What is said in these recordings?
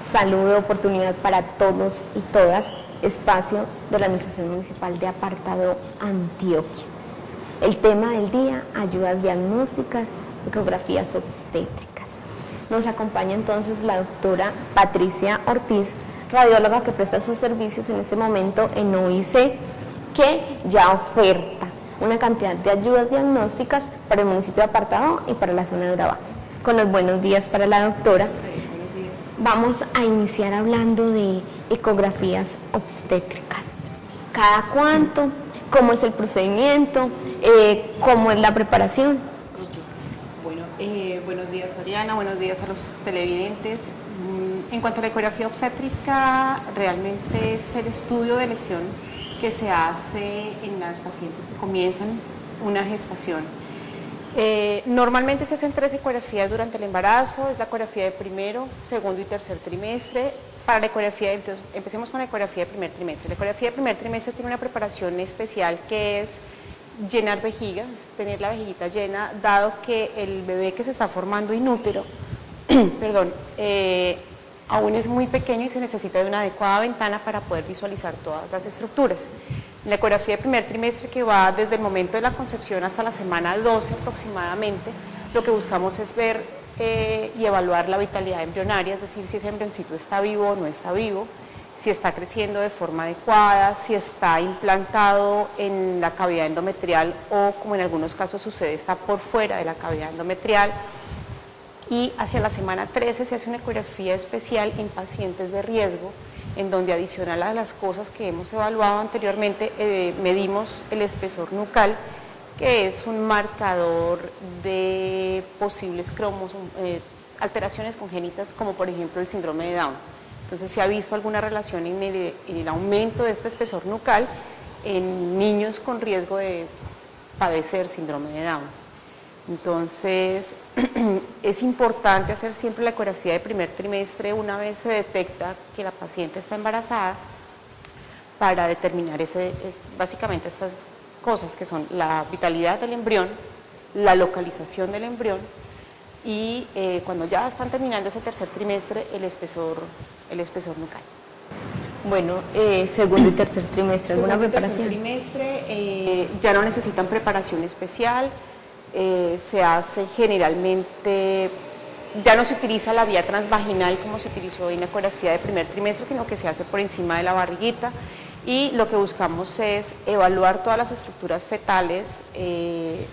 Saludo de oportunidad para todos y todas, espacio de la Administración Municipal de Apartado, Antioquia. El tema del día, ayudas diagnósticas, ecografías obstétricas. Nos acompaña entonces la doctora Patricia Ortiz, radióloga que presta sus servicios en este momento en OIC, que ya oferta una cantidad de ayudas diagnósticas para el municipio de Apartado y para la zona de Urabá. Con los buenos días para la doctora. Vamos a iniciar hablando de ecografías obstétricas. ¿Cada cuánto? ¿Cómo es el procedimiento? ¿Cómo es la preparación? Bueno, buenos días Adriana, buenos días a los televidentes. En cuanto a la ecografía obstétrica, realmente es el estudio de elección que se hace en las pacientes que comienzan una gestación. Normalmente se hacen 3 ecografías durante el embarazo, es la ecografía de primero, segundo y tercer trimestre. Para la ecografía, entonces, empecemos con la ecografía de primer trimestre. La ecografía de primer trimestre tiene una preparación especial que es llenar vejigas, tener la vejiguita llena, dado que el bebé que se está formando in útero, perdón, aún es muy pequeño y se necesita de una adecuada ventana para poder visualizar todas las estructuras. En la ecografía de primer trimestre, que va desde el momento de la concepción hasta la semana 12 aproximadamente, lo que buscamos es ver y evaluar la vitalidad embrionaria, es decir, si ese embrioncito está vivo o no está vivo, si está creciendo de forma adecuada, si está implantado en la cavidad endometrial o, como en algunos casos sucede, está por fuera de la cavidad endometrial. Y hacia la semana 13 se hace una ecografía especial en pacientes de riesgo, en donde adicional a las cosas que hemos evaluado anteriormente, medimos el espesor nucal, que es un marcador de posibles alteraciones congénitas, como por ejemplo el síndrome de Down. Entonces se ha visto alguna relación en el aumento de este espesor nucal en niños con riesgo de padecer síndrome de Down. Entonces, es importante hacer siempre la ecografía de primer trimestre una vez se detecta que la paciente está embarazada para determinar básicamente estas cosas que son la vitalidad del embrión, la localización del embrión y cuando ya están terminando ese tercer trimestre, el espesor nucal. Bueno, segundo y tercer trimestre, ¿alguna preparación? Segundo y tercer trimestre ya no necesitan preparación especial. Se hace generalmente, ya no se utiliza la vía transvaginal como se utilizó en la ecografía de primer trimestre, sino que se hace por encima de la barriguita y lo que buscamos es evaluar todas las estructuras fetales de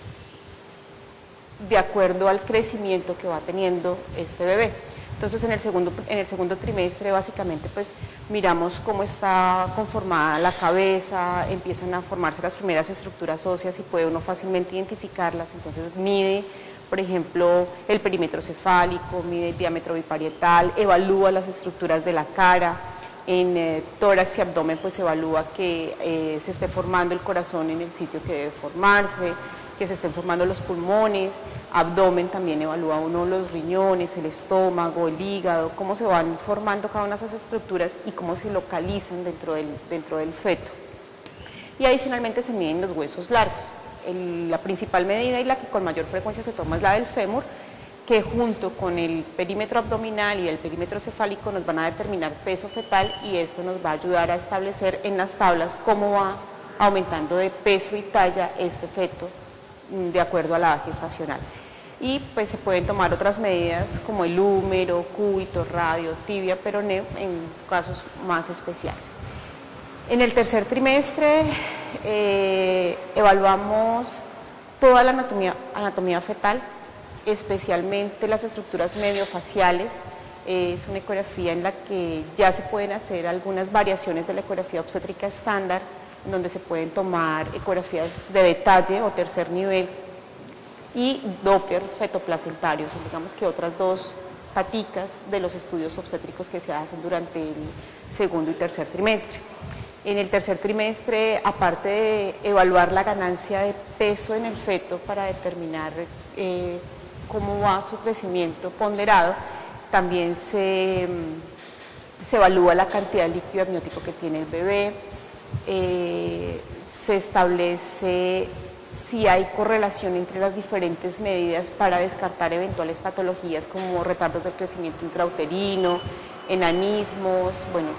acuerdo al crecimiento que va teniendo este bebé. Entonces en el segundo trimestre básicamente pues miramos cómo está conformada la cabeza, empiezan a formarse las primeras estructuras óseas y puede uno fácilmente identificarlas, entonces mide por ejemplo el perímetro cefálico, mide el diámetro biparietal, evalúa las estructuras de la cara, en tórax y abdomen pues evalúa que se esté formando el corazón en el sitio que debe formarse, que se estén formando los pulmones, abdomen también evalúa uno los riñones, el estómago, el hígado, cómo se van formando cada una de esas estructuras y cómo se localizan dentro del feto. Y adicionalmente se miden los huesos largos. La principal medida y la que con mayor frecuencia se toma es la del fémur, que junto con el perímetro abdominal y el perímetro cefálico nos van a determinar peso fetal y esto nos va a ayudar a establecer en las tablas cómo va aumentando de peso y talla este feto de acuerdo a la edad gestacional. Y pues se pueden tomar otras medidas como el húmero, cúbito, radio, tibia, peroneo en casos más especiales. En el tercer trimestre evaluamos toda la anatomía fetal, especialmente las estructuras mediofaciales. Es una ecografía en la que ya se pueden hacer algunas variaciones de la ecografía obstétrica estándar, en donde se pueden tomar ecografías de detalle o tercer nivel y Doppler fetoplacentario, son digamos que otras 2 paticas de los estudios obstétricos que se hacen durante el segundo y tercer trimestre. En el tercer trimestre, aparte de evaluar la ganancia de peso en el feto para determinar cómo va su crecimiento ponderado, también se evalúa la cantidad de líquido amniótico que tiene el bebé, se establece si hay correlación entre las diferentes medidas para descartar eventuales patologías como retardos del crecimiento intrauterino, enanismos, bueno,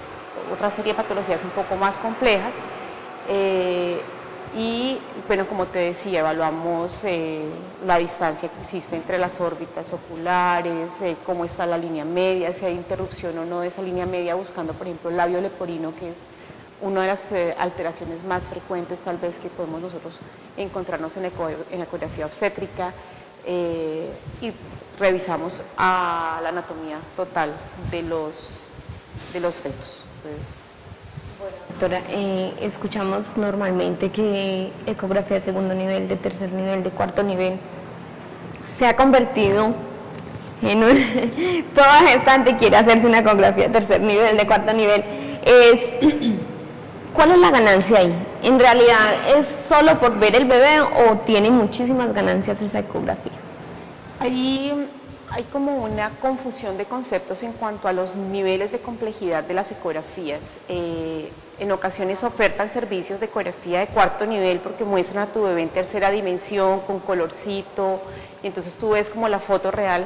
otra serie de patologías un poco más complejas. Y bueno, como te decía, evaluamos la distancia que existe entre las órbitas oculares, cómo está la línea media, si hay interrupción o no de esa línea media, buscando por ejemplo el labio leporino, que es una de las alteraciones más frecuentes tal vez que podemos nosotros encontrarnos en la ecografía obstétrica, y revisamos a la anatomía total de los fetos. Entonces, Doctora, escuchamos normalmente que ecografía de segundo nivel, de tercer nivel, de cuarto nivel se ha convertido en un... Toda gestante quiere hacerse una ecografía de tercer nivel, de cuarto nivel. ¿Cuál es la ganancia ahí? ¿En realidad es solo por ver el bebé o tiene muchísimas ganancias esa ecografía? Hay como una confusión de conceptos en cuanto a los niveles de complejidad de las ecografías. En ocasiones ofertan servicios de ecografía de cuarto nivel porque muestran a tu bebé en tercera dimensión, con colorcito, y entonces tú ves como la foto real,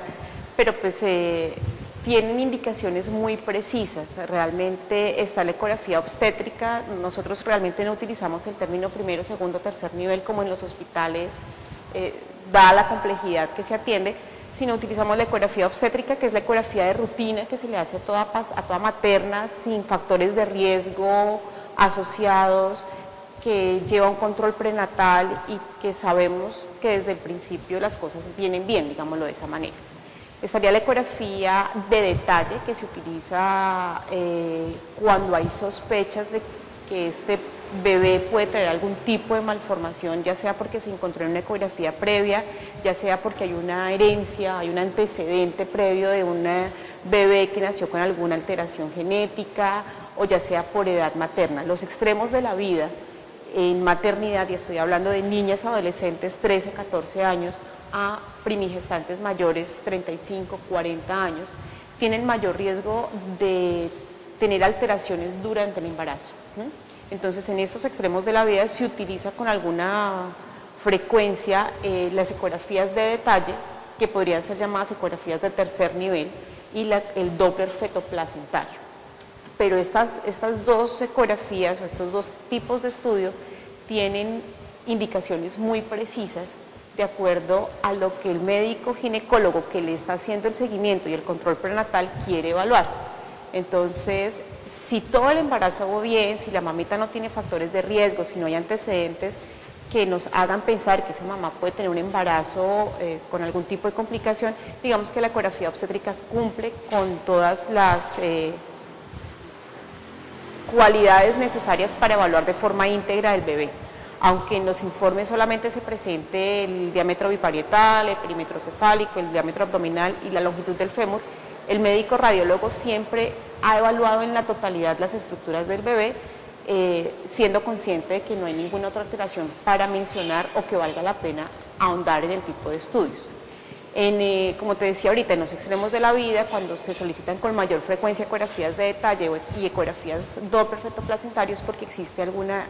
pero pues tienen indicaciones muy precisas. Realmente está la ecografía obstétrica, nosotros realmente no utilizamos el término primero, segundo, tercer nivel como en los hospitales, dada la complejidad que se atiende, sino utilizamos la ecografía obstétrica, que es la ecografía de rutina que se le hace a toda materna sin factores de riesgo asociados, que lleva un control prenatal y que sabemos que desde el principio las cosas vienen bien, digámoslo de esa manera. Estaría la ecografía de detalle, que se utiliza cuando hay sospechas de que este bebé puede traer algún tipo de malformación, ya sea porque se encontró en una ecografía previa, ya sea porque hay una herencia, hay un antecedente previo de un bebé que nació con alguna alteración genética, o ya sea por edad materna. Los extremos de la vida en maternidad, y estoy hablando de niñas adolescentes 13, 14 años, a primigestantes mayores 35, 40 años, tienen mayor riesgo de tener alteraciones durante el embarazo. Entonces, en estos extremos de la vida se utiliza con alguna frecuencia las ecografías de detalle, que podrían ser llamadas ecografías de tercer nivel, y el Doppler fetoplacentario. Pero estas dos ecografías o estos dos tipos de estudio tienen indicaciones muy precisas de acuerdo a lo que el médico ginecólogo que le está haciendo el seguimiento y el control prenatal quiere evaluar. Entonces, si todo el embarazo va bien, si la mamita no tiene factores de riesgo, si no hay antecedentes que nos hagan pensar que esa mamá puede tener un embarazo con algún tipo de complicación, digamos que la ecografía obstétrica cumple con todas las cualidades necesarias para evaluar de forma íntegra el bebé. Aunque en los informes solamente se presente el diámetro biparietal, el perímetro cefálico, el diámetro abdominal y la longitud del fémur, el médico radiólogo siempre ha evaluado en la totalidad las estructuras del bebé, siendo consciente de que no hay ninguna otra alteración para mencionar o que valga la pena ahondar en el tipo de estudios. Como te decía ahorita, en los extremos de la vida, cuando se solicitan con mayor frecuencia ecografías de detalle y ecografías Doppler fetoplacentarios, porque existe alguna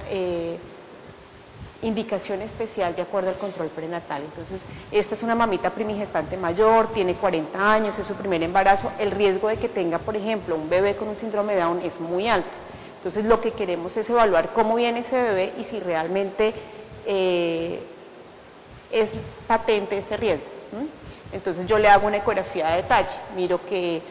indicación especial de acuerdo al control prenatal. Entonces, esta es una mamita primigestante mayor, tiene 40 años, es su primer embarazo, el riesgo de que tenga, por ejemplo, un bebé con un síndrome de Down es muy alto. Entonces, lo que queremos es evaluar cómo viene ese bebé y si realmente es patente este riesgo. Entonces, yo le hago una ecografía de detalle, miro que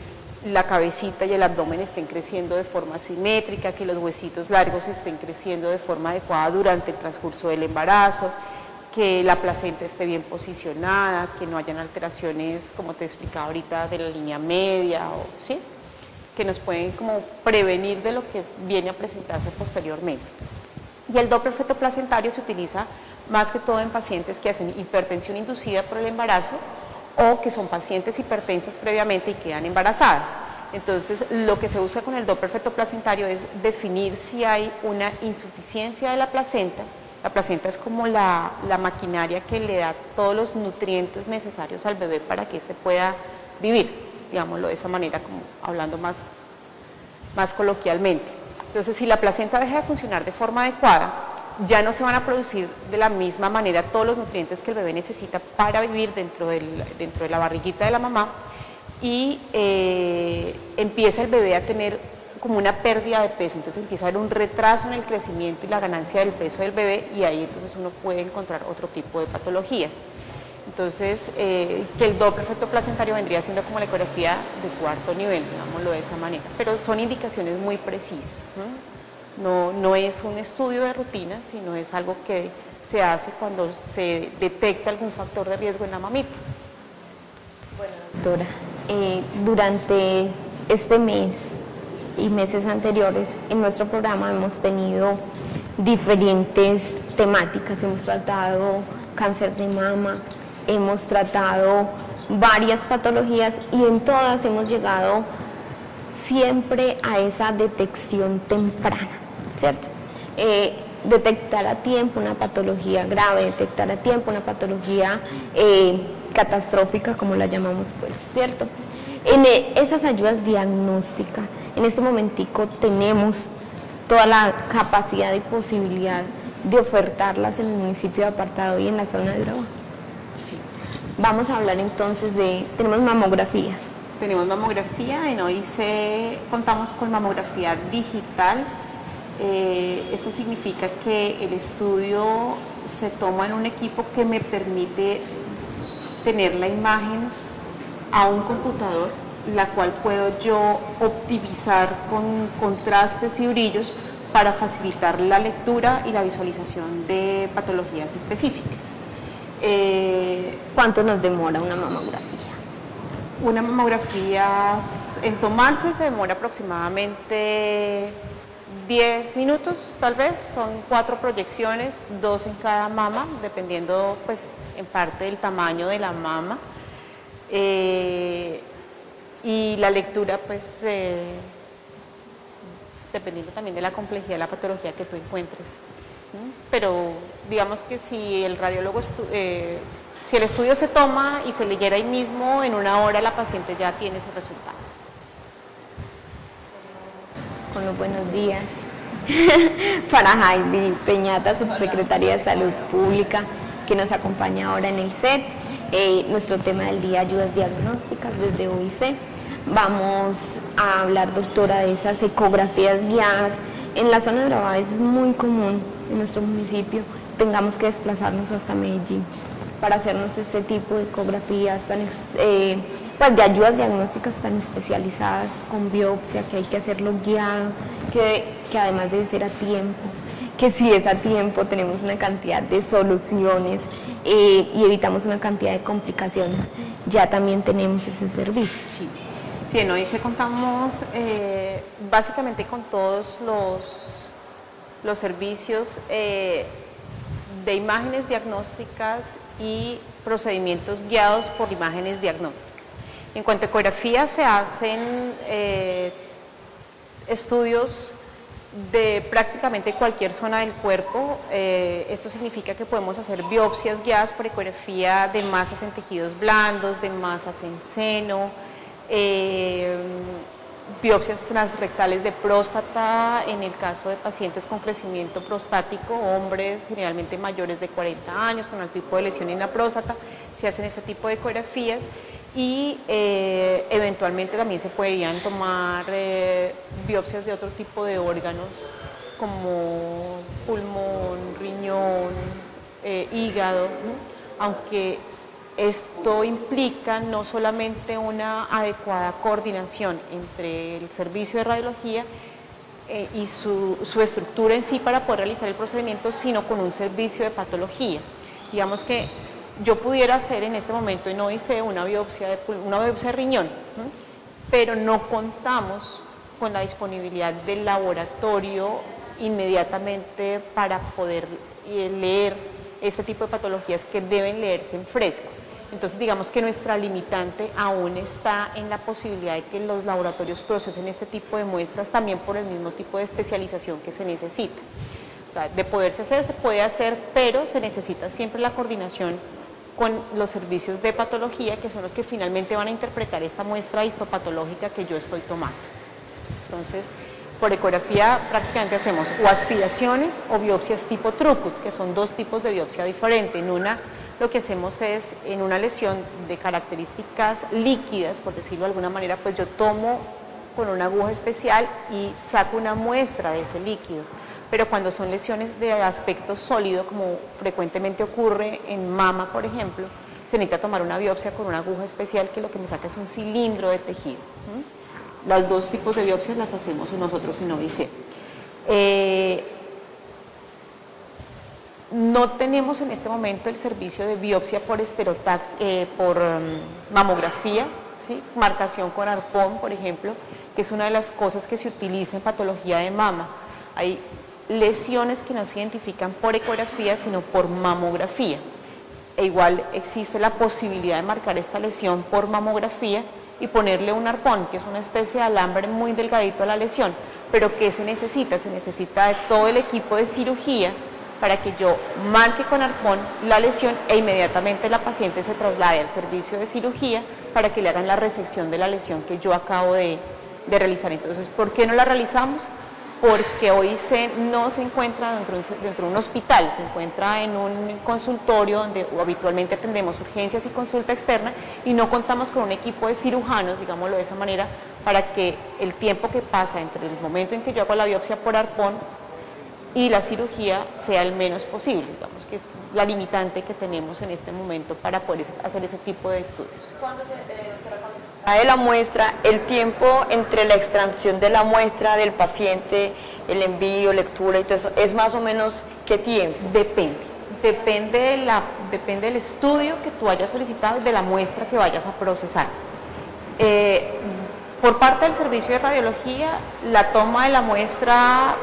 la cabecita y el abdomen estén creciendo de forma simétrica, que los huesitos largos estén creciendo de forma adecuada durante el transcurso del embarazo, que la placenta esté bien posicionada, que no hayan alteraciones, como te explicaba ahorita, de la línea media, ¿sí? Que nos pueden como prevenir de lo que viene a presentarse posteriormente. Y el Doppler fetoplacentario se utiliza más que todo en pacientes que hacen hipertensión inducida por el embarazo, o que son pacientes hipertensas previamente y quedan embarazadas. Entonces, lo que se usa con el Doppler fetoplacentario es definir si hay una insuficiencia de la placenta. La placenta es como la maquinaria que le da todos los nutrientes necesarios al bebé para que éste pueda vivir. digámoslo de esa manera, como hablando más coloquialmente. Entonces, si la placenta deja de funcionar de forma adecuada, ya no se van a producir de la misma manera todos los nutrientes que el bebé necesita para vivir dentro de la barriguita de la mamá, y empieza el bebé a tener como una pérdida de peso, entonces empieza a haber un retraso en el crecimiento y la ganancia del peso del bebé, y ahí entonces uno puede encontrar otro tipo de patologías. Entonces, que el Doppler feto-placentario vendría siendo como la ecografía de cuarto nivel, digámoslo de esa manera, pero son indicaciones muy precisas, no es un estudio de rutina, sino es algo que se hace cuando se detecta algún factor de riesgo en la mamita. Bueno, doctora, durante este mes y meses anteriores en nuestro programa hemos tenido diferentes temáticas, hemos tratado cáncer de mama, hemos tratado varias patologías y en todas hemos llegado siempre a esa detección temprana, ¿cierto? Detectar a tiempo una patología grave, detectar a tiempo una patología catastrófica, como la llamamos, pues, ¿cierto? En esas ayudas diagnósticas, en este momentico tenemos toda la capacidad y posibilidad de ofertarlas en el municipio de Apartado y en la zona de Urabá. Sí. Vamos a hablar entonces tenemos mamografías. Tenemos mamografía, en OIC contamos con mamografía digital. Esto significa que el estudio se toma en un equipo que me permite tener la imagen a un computador, la cual puedo yo optimizar con contrastes y brillos para facilitar la lectura y la visualización de patologías específicas. ¿Cuánto nos demora una mamografía? Una mamografía en tomarse se demora aproximadamente 10 minutos, tal vez. Son 4 proyecciones, 2 en cada mama, dependiendo pues en parte del tamaño de la mama. Y la lectura pues dependiendo también de la complejidad de la patología que tú encuentres. Pero digamos que si el radiólogo, si el estudio se toma y se leyera ahí mismo, en 1 hora la paciente ya tiene su resultado. Con los buenos días para Heidi Peñata, subsecretaria de Salud Pública, que nos acompaña ahora en el set. Nuestro tema del día, ayudas diagnósticas desde OIC. Vamos a hablar, doctora, de esas ecografías guiadas. En la zona de Urabá es muy común en nuestro municipio tengamos que desplazarnos hasta Medellín para hacernos este tipo de ecografías pues de ayudas diagnósticas tan especializadas, con biopsia, que hay que hacerlo guiado, que además debe ser a tiempo, que si es a tiempo tenemos una cantidad de soluciones y evitamos una cantidad de complicaciones. Ya también tenemos ese servicio. Sí, sí, en OIC contamos básicamente con todos los servicios de imágenes diagnósticas y procedimientos guiados por imágenes diagnósticas. En cuanto a ecografía, se hacen estudios de prácticamente cualquier zona del cuerpo. Esto significa que podemos hacer biopsias guiadas por ecografía de masas en tejidos blandos, de masas en seno, biopsias transrectales de próstata en el caso de pacientes con crecimiento prostático, hombres generalmente mayores de 40 años con algún tipo de lesión en la próstata, se hacen este tipo de ecografías y eventualmente también se podrían tomar biopsias de otro tipo de órganos como pulmón, riñón, hígado, ¿no? Aunque esto implica no solamente una adecuada coordinación entre el servicio de radiología y su estructura en sí para poder realizar el procedimiento, sino con un servicio de patología. Digamos que yo pudiera hacer en este momento en OIC una biopsia de riñón, ¿no? Pero no contamos con la disponibilidad del laboratorio inmediatamente para poder leer este tipo de patologías que deben leerse en fresco. Entonces digamos que nuestra limitante aún está en la posibilidad de que los laboratorios procesen este tipo de muestras también por el mismo tipo de especialización que se necesita. O sea, de poderse hacer, se puede hacer, pero se necesita siempre la coordinación con los servicios de patología, que son los que finalmente van a interpretar esta muestra histopatológica que yo estoy tomando. Entonces, por ecografía prácticamente hacemos o aspiraciones o biopsias tipo Trucut, que son dos tipos de biopsia diferentes. En una, lo que hacemos es, en una lesión de características líquidas, por decirlo de alguna manera, pues yo tomo con una aguja especial y saco una muestra de ese líquido. Pero cuando son lesiones de aspecto sólido, como frecuentemente ocurre en mama, por ejemplo, se necesita tomar una biopsia con una aguja especial que lo que me saca es un cilindro de tejido. Las dos tipos de biopsias las hacemos nosotros en OIC. No tenemos en este momento el servicio de biopsia por mamografía, ¿sí? Marcación con arpón, por ejemplo, que es una de las cosas que se utiliza en patología de mama. Hay lesiones que no se identifican por ecografía, sino por mamografía. E igual existe la posibilidad de marcar esta lesión por mamografía y ponerle un arpón, que es una especie de alambre muy delgadito a la lesión. Pero ¿qué se necesita? Se necesita de todo el equipo de cirugía para que yo marque con arpón la lesión e inmediatamente la paciente se traslade al servicio de cirugía para que le hagan la resección de la lesión que yo acabo de realizar. Entonces, ¿por qué no la realizamos? Porque OIC no se encuentra dentro de un hospital, se encuentra en un consultorio donde habitualmente atendemos urgencias y consulta externa y no contamos con un equipo de cirujanos, digámoslo de esa manera, para que el tiempo que pasa entre el momento en que yo hago la biopsia por arpón y la cirugía sea el menos posible, digamos que es la limitante que tenemos en este momento para poder hacer ese tipo de estudios. De la muestra, el tiempo entre la extracción de la muestra del paciente, el envío, lectura y todo eso, ¿es más o menos qué tiempo? Depende del estudio que tú hayas solicitado y de la muestra que vayas a procesar. Por parte del servicio de radiología, la toma de la muestra,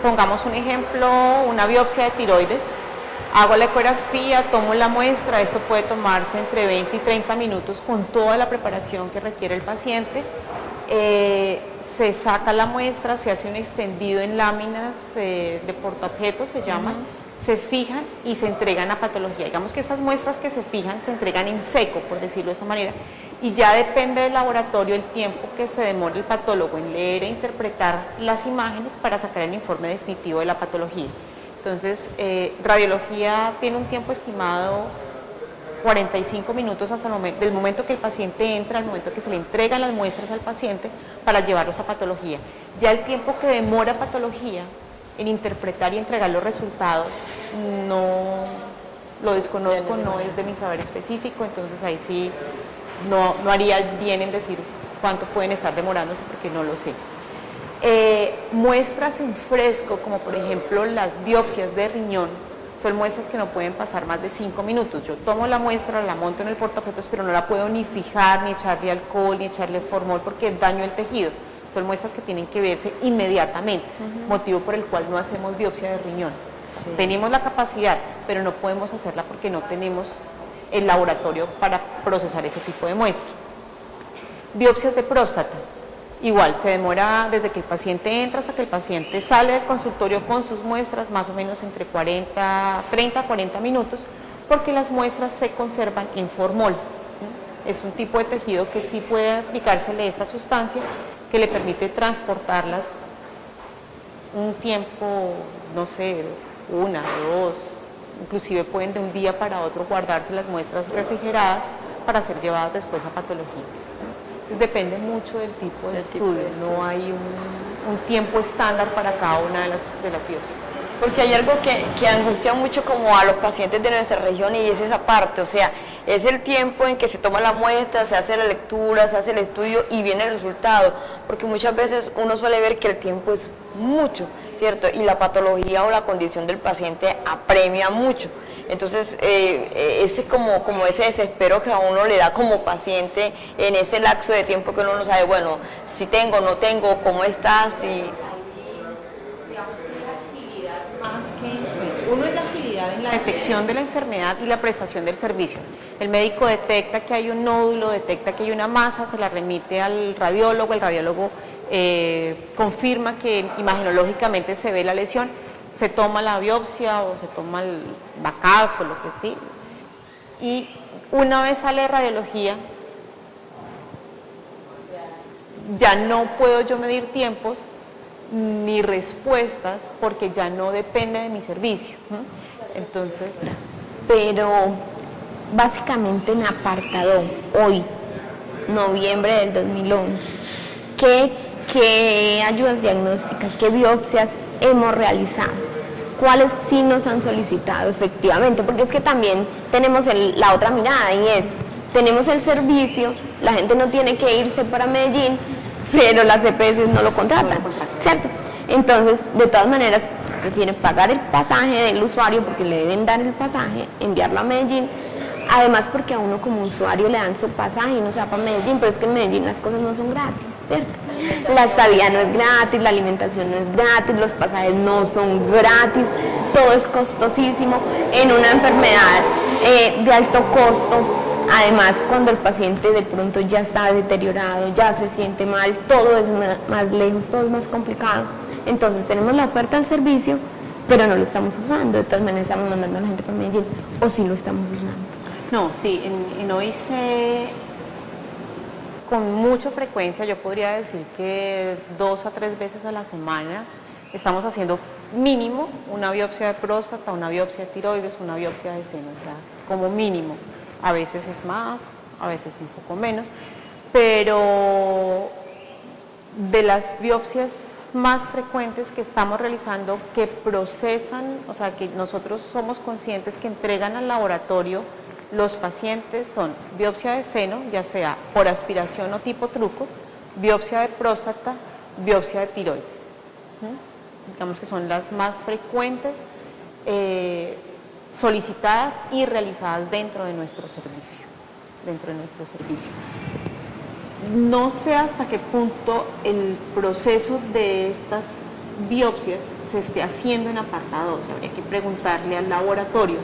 pongamos un ejemplo, una biopsia de tiroides, hago la ecografía, tomo la muestra, esto puede tomarse entre 20 y 30 minutos con toda la preparación que requiere el paciente. Se saca la muestra, se hace un extendido en láminas de portaobjetos, se llaman, se fijan y se entregan a patología. Digamos que estas muestras que se fijan se entregan en seco, por decirlo de esta manera, y ya depende del laboratorio el tiempo que se demore el patólogo en leer e interpretar las imágenes para sacar el informe definitivo de la patología. Entonces, radiología tiene un tiempo estimado 45 minutos hasta del momento que el paciente entra, al momento que se le entregan las muestras al paciente para llevarlos a patología. Ya el tiempo que demora patología en interpretar y entregar los resultados, no lo desconozco, no es de mi saber específico, entonces ahí sí no haría bien en decir cuánto pueden estar demorándose porque no lo sé. Muestras en fresco, como por ejemplo las biopsias de riñón, son muestras que no pueden pasar más de 5 minutos. Yo tomo la muestra, la monto en el portaobjetos, pero no la puedo ni fijar, ni echarle alcohol, ni echarle formol porque daño el tejido. Son muestras que tienen que verse inmediatamente, motivo por el cual no hacemos biopsia de riñón. Sí. Tenemos la capacidad, pero no podemos hacerla porque no tenemos el laboratorio para procesar ese tipo de muestra. Biopsias de próstata. Igual, se demora desde que el paciente entra hasta que el paciente sale del consultorio con sus muestras, más o menos entre 30 a 40 minutos, porque las muestras se conservan en formol. Es un tipo de tejido que sí puede aplicársele esta sustancia que le permite transportarlas un tiempo, no sé, 1 o 2, inclusive pueden de un día para otro guardarse las muestras refrigeradas para ser llevadas después a patología. Depende mucho del tipo de estudio, no hay un tiempo estándar para cada una de las biopsias. Porque hay algo que angustia mucho como a los pacientes de nuestra región y es esa parte, o sea, es el tiempo en que se toma la muestra, se hace la lectura, se hace el estudio y viene el resultado, porque muchas veces uno suele ver que el tiempo es mucho, ¿cierto? Y la patología o la condición del paciente apremia mucho. Entonces, ese como ese desespero que a uno le da como paciente en ese lapso de tiempo que uno no sabe, bueno, si tengo, no tengo, cómo estás. Uno es la agilidad en la detección de la enfermedad y la prestación del servicio. El médico detecta que hay un nódulo, detecta que hay una masa, se la remite al radiólogo, el radiólogo confirma que imagenológicamente se ve la lesión, se toma la biopsia o se toma el BACAF o lo que sí, Y una vez sale de radiología, ya no puedo yo medir tiempos ni respuestas porque ya no depende de mi servicio. Entonces, Pero básicamente en apartado, hoy, noviembre del 2011, ¿qué ayudas diagnósticas, qué biopsias hemos realizado? ¿Cuáles sí nos han solicitado efectivamente? Porque es que también tenemos la otra mirada y es, tenemos el servicio, la gente no tiene que irse para Medellín, pero las EPS no lo contratan, ¿cierto? Entonces, de todas maneras, prefieren pagar el pasaje del usuario porque le deben dar el pasaje, enviarlo a Medellín, además porque a uno como usuario le dan su pasaje y uno se va para Medellín, pero es que en Medellín las cosas no son gratis, ¿cierto? La estadía no es gratis, la alimentación no es gratis, los pasajes no son gratis, todo es costosísimo en una enfermedad de alto costo. Además, cuando el paciente de pronto ya está deteriorado, ya se siente mal, todo es más lejos, todo es más complicado. Entonces tenemos la oferta del servicio, pero no lo estamos usando. De todas maneras estamos mandando a la gente para Medellín, o sí lo estamos usando. no, sí, en OIC con mucha frecuencia, yo podría decir que 2 a 3 veces a la semana estamos haciendo mínimo una biopsia de próstata, una biopsia de tiroides, una biopsia de seno, o sea, como mínimo. A veces es más, a veces un poco menos, pero de las biopsias más frecuentes que estamos realizando, que procesan, o sea, que nosotros somos conscientes que entregan al laboratorio los pacientes, son biopsia de seno, ya sea por aspiración o tipo truco, biopsia de próstata, biopsia de tiroides. Digamos que son las más frecuentes solicitadas y realizadas dentro de nuestro servicio. No sé hasta qué punto el proceso de estas biopsias se esté haciendo en apartado 2, habría que preguntarle al laboratorio.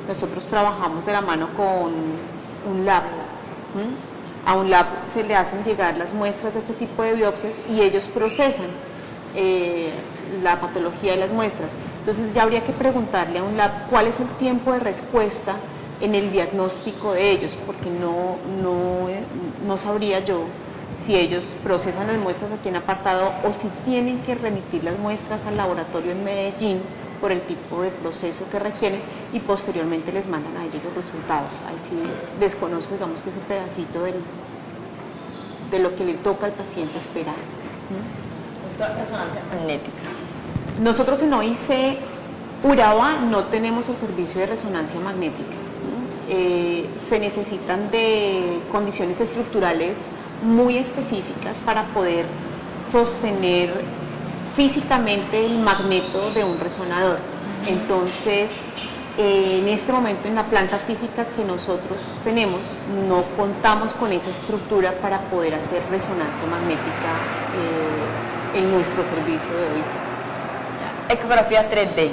Nosotros trabajamos de la mano con un lab. A un lab se le hacen llegar las muestras de este tipo de biopsias y ellos procesan la patología de las muestras. Entonces ya habría que preguntarle a un lab cuál es el tiempo de respuesta en el diagnóstico de ellos, porque no sabría yo si ellos procesan las muestras aquí en apartado o si tienen que remitir las muestras al laboratorio en Medellín por el tipo de proceso que requieren y posteriormente les mandan a ellos los resultados. Ahí sí desconozco, digamos, que ese pedacito de lo que le toca al paciente esperar. Resonancia magnética. Nosotros en OIC Urabá no tenemos el servicio de resonancia magnética. Se necesitan de condiciones estructurales muy específicas para poder sostener físicamente el magneto de un resonador. Entonces, en este momento en la planta física que nosotros tenemos, no contamos con esa estructura para poder hacer resonancia magnética en nuestro servicio de OIC. Ecografía 3D.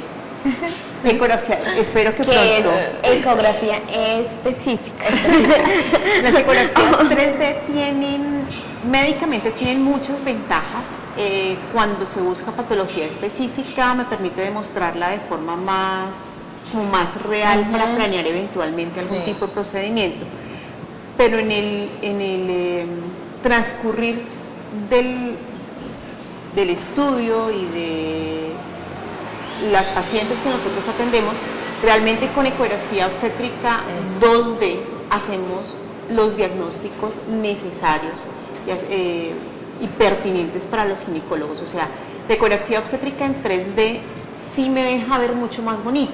Ecografía, espero que ¿Qué pronto. es ecografía específica? Las ecografías 3D médicamente tienen muchas ventajas. Cuando se busca patología específica, me permite demostrarla de forma más real para planear eventualmente algún tipo de procedimiento. Pero en el transcurrir del estudio y de las pacientes que nosotros atendemos, realmente con ecografía obstétrica 2D hacemos los diagnósticos necesarios y pertinentes para los ginecólogos. O sea, la ecografía obstétrica en 3D sí me deja ver mucho más bonito.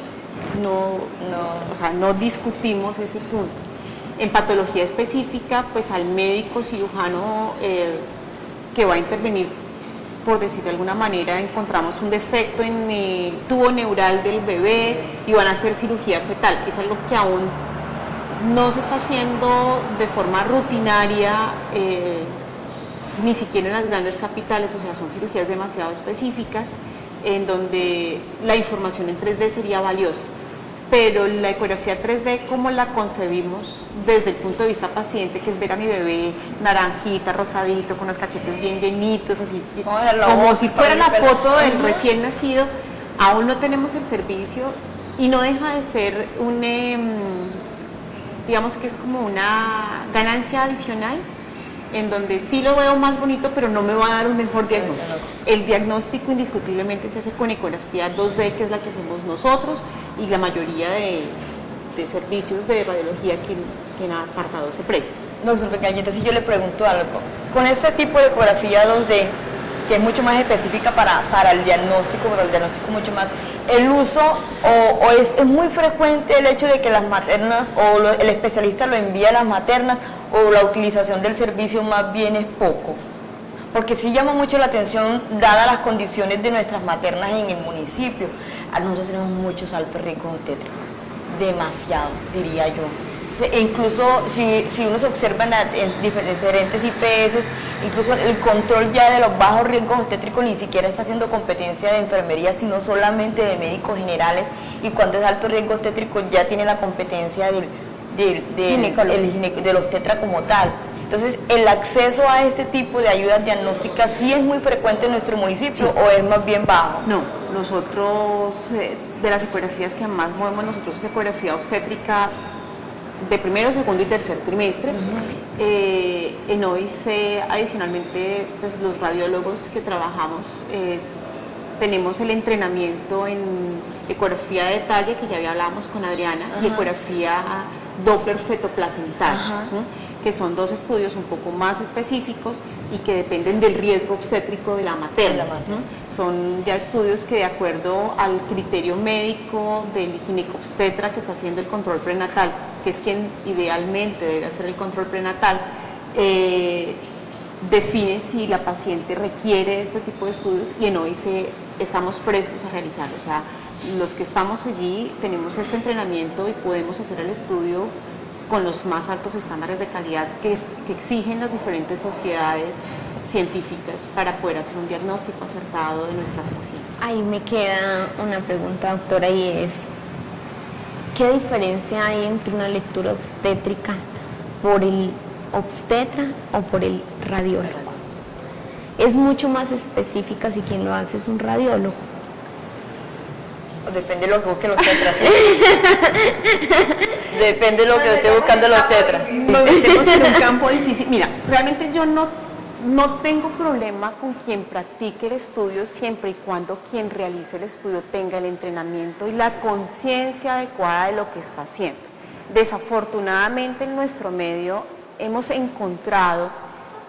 O sea, no discutimos ese punto. En patología específica, pues al médico cirujano que va a intervenir, por decir de alguna manera, encontramos un defecto en el tubo neural del bebé y van a hacer cirugía fetal. Es algo que aún no se está haciendo de forma rutinaria, ni siquiera en las grandes capitales, o sea, son cirugías demasiado específicas, en donde la información en 3D sería valiosa. Pero la ecografía 3D, como la concebimos desde el punto de vista paciente, que es ver a mi bebé naranjita, rosadito, con los cachetes bien llenitos, así como si fuera la foto del recién nacido, aún no tenemos el servicio y no deja de ser digamos que es como una ganancia adicional, en donde sí lo veo más bonito, pero no me va a dar un mejor diagnóstico. El diagnóstico indiscutiblemente se hace con ecografía 2D, que es la que hacemos nosotros, y la mayoría de servicios de radiología que en apartado se presta. Doctor Pecaña, entonces yo le pregunto algo. Con este tipo de ecografía 2D, que es mucho más específica para el diagnóstico, pero el diagnóstico mucho más, el uso o es muy frecuente el hecho de que las maternas o el especialista lo envía a las maternas, o la utilización del servicio más bien es poco. Porque sí llama mucho la atención, dadas las condiciones de nuestras maternas en el municipio. Nosotros tenemos muchos altos riesgos obstétricos, demasiado, diría yo. E incluso si uno se observa en diferentes IPS, incluso el control ya de los bajos riesgos obstétricos ni siquiera está haciendo competencia de enfermería, sino solamente de médicos generales, y cuando es alto riesgo obstétrico ya tiene la competencia del obstetra como tal. Entonces, ¿el acceso a este tipo de ayudas diagnósticas sí es muy frecuente en nuestro municipio, sí, o es más bien bajo? No, nosotros, de las ecografías que más movemos nosotros es ecografía obstétrica de primero, segundo y tercer trimestre. En OIC, adicionalmente, pues los radiólogos que trabajamos, tenemos el entrenamiento en ecografía de detalle, que ya hablábamos con Adriana, y ecografía Doppler fetoplacental, que son dos estudios un poco más específicos y que dependen del riesgo obstétrico de la materna. Son ya estudios que, de acuerdo al criterio médico del ginecobstetra que está haciendo el control prenatal, que es quien idealmente debe hacer el control prenatal, define si la paciente requiere este tipo de estudios, y en OIC estamos prestos a realizarlo. O sea, los que estamos allí tenemos este entrenamiento y podemos hacer el estudio con los más altos estándares de calidad que exigen las diferentes sociedades científicas para poder hacer un diagnóstico acertado de nuestras pacientes. Ahí me queda una pregunta, doctora, y es: ¿qué diferencia hay entre una lectura obstétrica por el obstetra o por el radiólogo? ¿Es mucho más específica si quien lo hace es un radiólogo? Depende de lo que busque los tetras. Depende de lo que esté buscando los tetras. Nos metemos en un campo difícil. Mira, realmente yo no tengo problema con quien practique el estudio, siempre y cuando quien realice el estudio tenga el entrenamiento y la conciencia adecuada de lo que está haciendo. Desafortunadamente, en nuestro medio hemos encontrado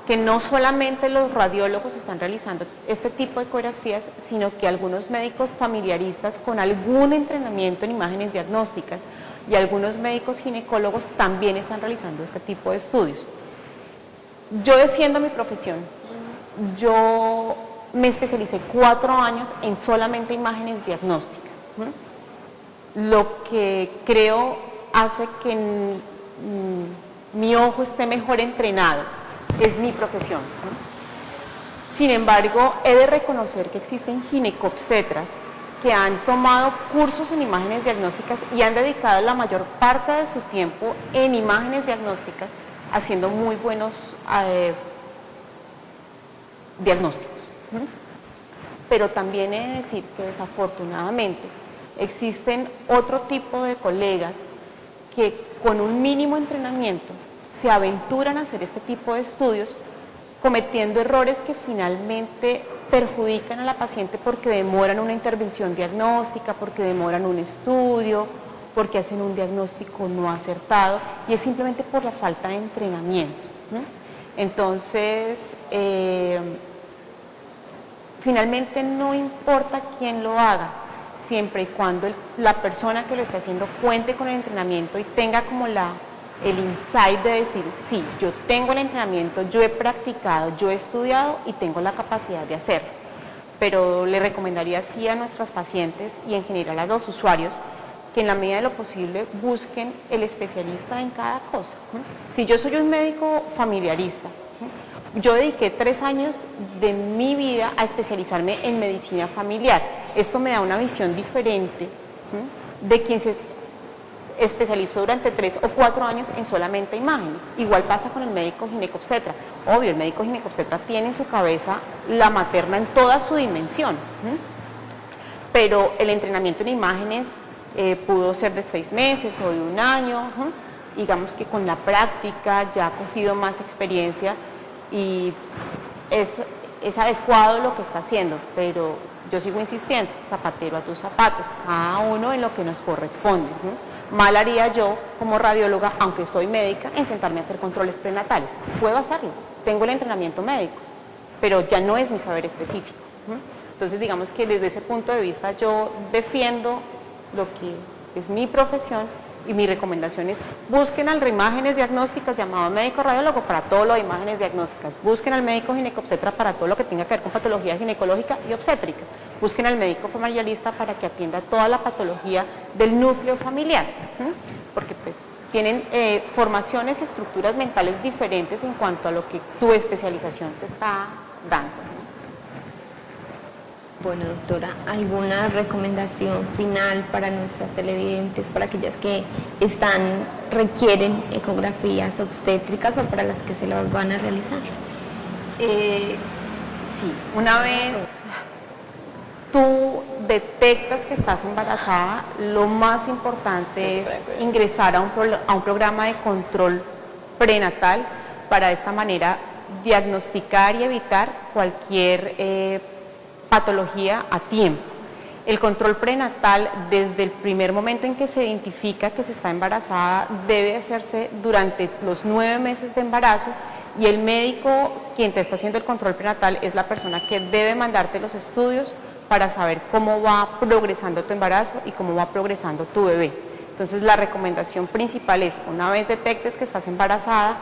que no solamente los radiólogos están realizando este tipo de ecografías, sino que algunos médicos familiaristas con algún entrenamiento en imágenes diagnósticas y algunos médicos ginecólogos también están realizando este tipo de estudios. Yo defiendo mi profesión. Yo me especialicé 4 años en solamente imágenes diagnósticas. Lo que creo hace que mi ojo esté mejor entrenado es mi profesión. Sin embargo, he de reconocer que existen ginecobstetras que han tomado cursos en imágenes diagnósticas y han dedicado la mayor parte de su tiempo en imágenes diagnósticas, haciendo muy buenos diagnósticos. Pero también he de decir que, desafortunadamente, existen otro tipo de colegas que con un mínimo entrenamiento se aventuran a hacer este tipo de estudios, cometiendo errores que finalmente perjudican a la paciente porque demoran una intervención diagnóstica, porque demoran un estudio, porque hacen un diagnóstico no acertado, y es simplemente por la falta de entrenamiento. Entonces, finalmente no importa quién lo haga, siempre y cuando la persona que lo está haciendo cuente con el entrenamiento y tenga como el insight de decir: sí, yo tengo el entrenamiento, yo he practicado, yo he estudiado y tengo la capacidad de hacerlo. Pero le recomendaría sí a nuestras pacientes y en general a los usuarios que en la medida de lo posible busquen el especialista en cada cosa. Si yo soy un médico familiarista, yo dediqué 3 años de mi vida a especializarme en medicina familiar. Esto me da una visión diferente de quien se especializó durante 3 o 4 años en solamente imágenes. Igual pasa con el médico ginecobstetra. Obvio, el médico ginecobstetra tiene en su cabeza la materna en toda su dimensión, pero el entrenamiento en imágenes pudo ser de 6 meses o de 1 año, digamos que con la práctica ya ha cogido más experiencia y es adecuado lo que está haciendo, pero yo sigo insistiendo, zapatero a tus zapatos, cada uno en lo que nos corresponde, ¿no? Mal haría yo como radióloga, aunque soy médica, en sentarme a hacer controles prenatales. Puedo hacerlo, tengo el entrenamiento médico, pero ya no es mi saber específico, ¿no? Entonces digamos que desde ese punto de vista yo defiendo lo que es mi profesión y mi recomendación es busquen al imágenes diagnósticas llamado médico radiólogo para todo lo de imágenes diagnósticas, busquen al médico ginecobstetra para todo lo que tenga que ver con patología ginecológica y obstétrica, busquen al médico familiarista para que atienda toda la patología del núcleo familiar, porque pues tienen formaciones y estructuras mentales diferentes en cuanto a lo que tu especialización te está dando. Bueno, doctora, ¿alguna recomendación final para nuestras televidentes, para aquellas que requieren ecografías obstétricas o para las que se las van a realizar? Sí, una vez tú detectas que estás embarazada, lo más importante es ingresar a un programa de control prenatal para de esta manera diagnosticar y evitar cualquier patología a tiempo. El control prenatal, desde el primer momento en que se identifica que se está embarazada, debe hacerse durante los 9 meses de embarazo y el médico, quien te está haciendo el control prenatal, es la persona que debe mandarte los estudios para saber cómo va progresando tu embarazo y cómo va progresando tu bebé. Entonces la recomendación principal es, una vez detectes que estás embarazada,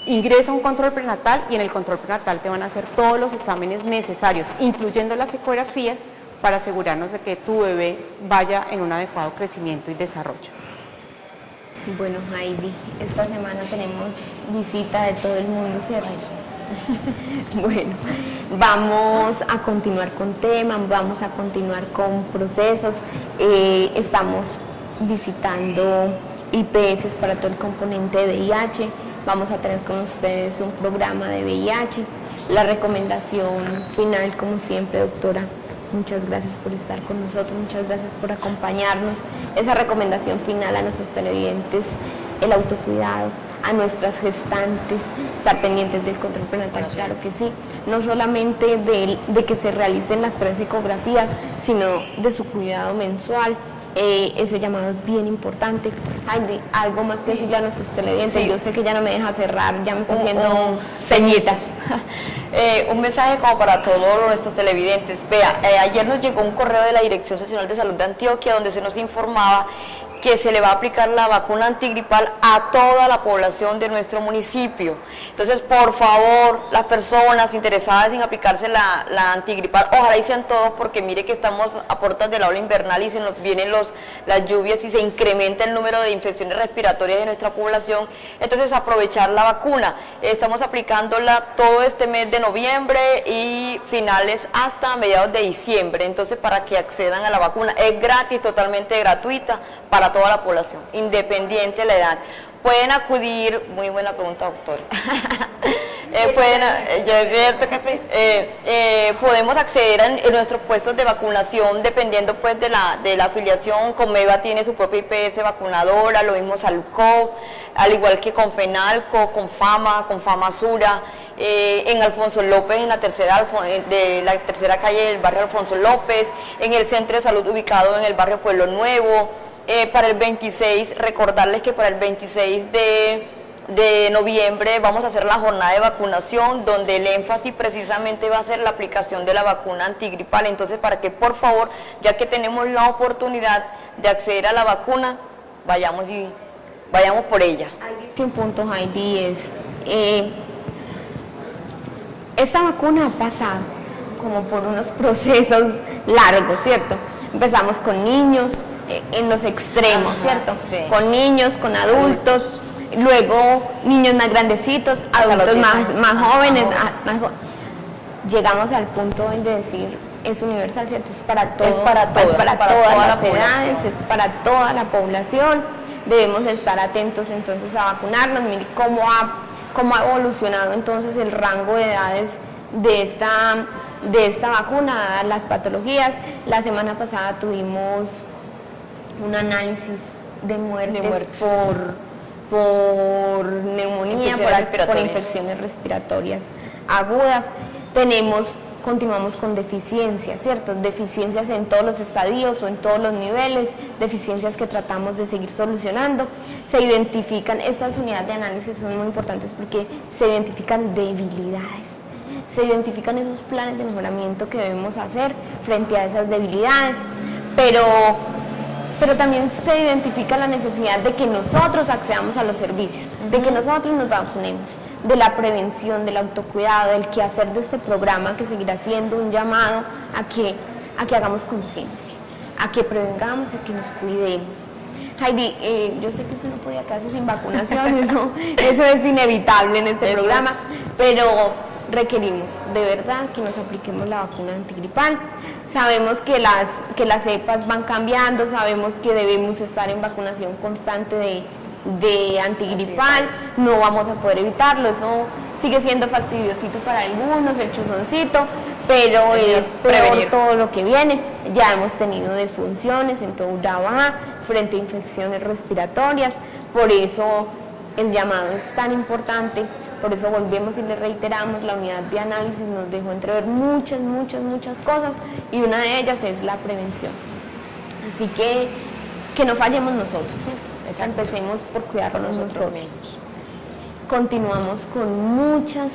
ingresa a un control prenatal y en el control prenatal te van a hacer todos los exámenes necesarios, incluyendo las ecografías, para asegurarnos de que tu bebé vaya en un adecuado crecimiento y desarrollo. Bueno, Heidi, esta semana tenemos visita de todo el mundo, ¿cierto? Bueno, vamos a continuar con temas, vamos a continuar con procesos. Estamos visitando IPS para todo el componente de VIH. Vamos a tener con ustedes un programa de VIH. La recomendación final, como siempre, doctora, muchas gracias por estar con nosotros, muchas gracias por acompañarnos. Esa recomendación final a nuestros televidentes, el autocuidado, a nuestras gestantes, estar pendientes del control prenatal, claro que sí, no solamente de que se realicen las 3 ecografías, sino de su cuidado mensual. Ese llamado es bien importante. Heidi, algo más que decirle a nuestros televidentes. Sí. Yo sé que ya no me deja cerrar, ya me está haciendo ceñitas. Un mensaje como para todos nuestros televidentes. Vea, ayer nos llegó un correo de la Dirección Seccional de Salud de Antioquia donde se nos informaba que se le va a aplicar la vacuna antigripal a toda la población de nuestro municipio. Entonces, por favor, las personas interesadas en aplicarse la antigripal, ojalá y sean todos, porque mire que estamos a puertas de la ola invernal y se nos vienen las lluvias y se incrementa el número de infecciones respiratorias de nuestra población. Entonces, aprovechar la vacuna. Estamos aplicándola todo este mes de noviembre y finales hasta mediados de diciembre. Entonces, para que accedan a la vacuna, es gratis, totalmente gratuita para toda la población, independiente de la edad. Pueden acudir, muy buena pregunta, doctor. Podemos acceder en nuestros puestos de vacunación dependiendo pues de la afiliación. Comeva tiene su propia IPS vacunadora, lo mismo Salcov, al igual que con Fenalco, con Famasura, en Alfonso López, en la tercera calle del barrio Alfonso López, en el centro de salud ubicado en el barrio Pueblo Nuevo. Para el 26, recordarles que para el 26 de noviembre vamos a hacer la jornada de vacunación, donde el énfasis precisamente va a ser la aplicación de la vacuna antigripal. Entonces, para que por favor, ya que tenemos la oportunidad de acceder a la vacuna, vayamos por ella. Sí, un punto, Heidi, es esta vacuna ha pasado como por unos procesos largos, ¿cierto? Empezamos con niños, en los extremos, ¿cierto? Sí. Con niños, con adultos, luego niños más grandecitos, adultos más jóvenes. Llegamos al punto de decir, es universal, ¿cierto? Es para todo, para todas las edades, es para toda la población. Debemos estar atentos entonces a vacunarnos. Mire cómo ha evolucionado entonces el rango de edades de esta vacuna, dadas las patologías. La semana pasada tuvimos un análisis de muertes, muertes. por neumonía, por infecciones respiratorias agudas. Continuamos con deficiencias, ¿cierto? Deficiencias en todos los estadios o en todos los niveles, deficiencias que tratamos de seguir solucionando. Se identifican, estas unidades de análisis son muy importantes porque se identifican debilidades, se identifican esos planes de mejoramiento que debemos hacer frente a esas debilidades, pero también se identifica la necesidad de que nosotros accedamos a los servicios, de que nosotros nos vacunemos, de la prevención, del autocuidado, del quehacer de este programa, que seguirá siendo un llamado a que hagamos conciencia, a que prevengamos, a que nos cuidemos. Heidi, yo sé que eso no podía quedarse sin vacunación, eso es inevitable en este programa, pero requerimos de verdad que nos apliquemos la vacuna antigripal. Sabemos que las cepas van cambiando, sabemos que debemos estar en vacunación constante de antigripal, no vamos a poder evitarlo, eso sigue siendo fastidiosito para algunos, el chuzoncito, pero es peor todo lo que viene. Ya hemos tenido defunciones en toda Urabá frente a infecciones respiratorias, por eso el llamado es tan importante, por eso volvemos y le reiteramos, la unidad de análisis nos dejó entrever muchas cosas y una de ellas es la prevención. Así que no fallemos nosotros, ¿cierto? Empecemos por cuidarnos nosotros mismos. Continuamos con muchos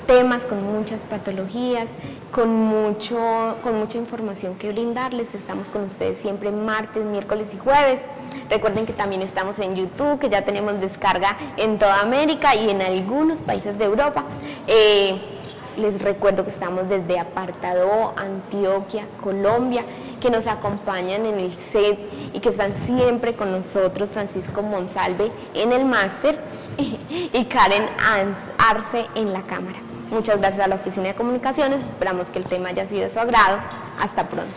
temas, con muchas patologías, con mucha información que brindarles. Estamos con ustedes siempre martes, miércoles y jueves. Recuerden que también estamos en YouTube, que ya tenemos descarga en toda América y en algunos países de Europa. Les recuerdo que estamos desde Apartado, Antioquia, Colombia, que nos acompañan en el set y que están siempre con nosotros, Francisco Monsalve en el máster y Karen Arce en la cámara. Muchas gracias a la Oficina de Comunicaciones, esperamos que el tema haya sido de su agrado. Hasta pronto.